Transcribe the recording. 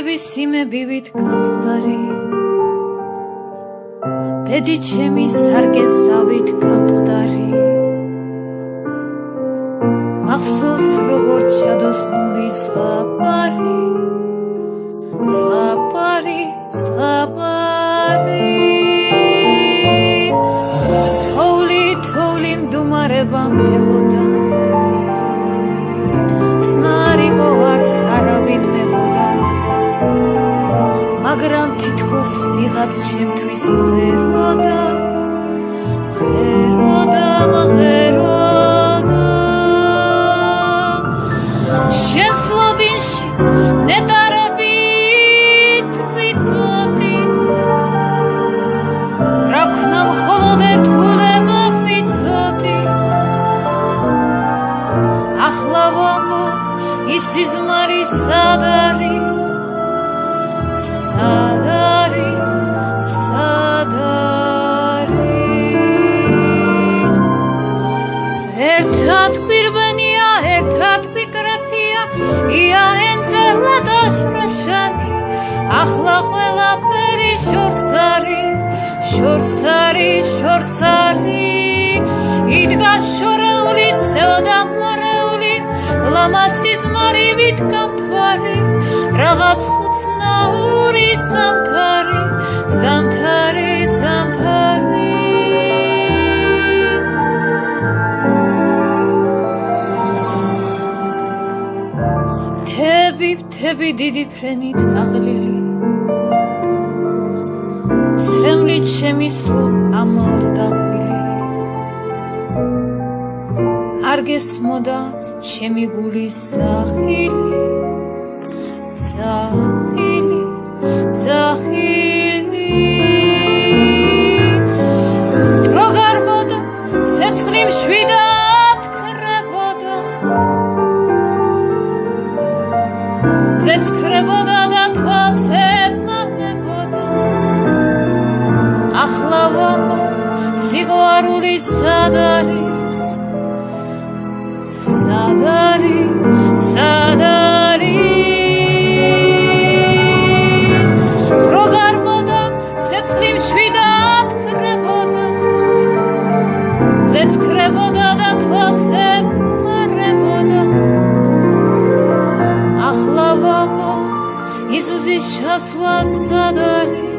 წლების იმებივით გამხდარი ბედი ჩემი სარგესავით გამხდარი მახსოვს როგორ ჩადოს ნული ზღაპარი თოვლი მდუმარება მდელოდა სნარიგო არც არავინ მელოდა მაგრამ თითქოს ვიღაც შემთვის მღეროდა შენს ლოდინში ნეტარებით ვიწოდი რა ქნა მხოლოდ ერთ გულება ვიცოდი ახლა ვამბო ის სიზმარი სად არის ერთად გვირბენია ერთად გვიკრეფია ია ენცელა დაშრაშანი ახლა ყველაფერი შორს არის იდგა შორეული სევდა მორეული ლამასის მარივით გამთვარი რაღაც უცნაური ზამთარი მთები დიდი ფრენით დაღლილი ცრემლით ჩემი სულ ამაოდ დაღვილი არ გესმოდა ჩემი გულის ძახილი დრო გარბოდა ცეცხლი მშვიდად ქრებოდა ზეცქრებოდა და თვალზე მაღებოდა ახლა ვამბო სიყვარული სად არის დრო გარბოდა ცეცხლი მშვიდად ქრებოდა ზეცქრებოდა და თვალზე მაღებოდა ახლა ვამბო ის მზის ჩასვლა სად არის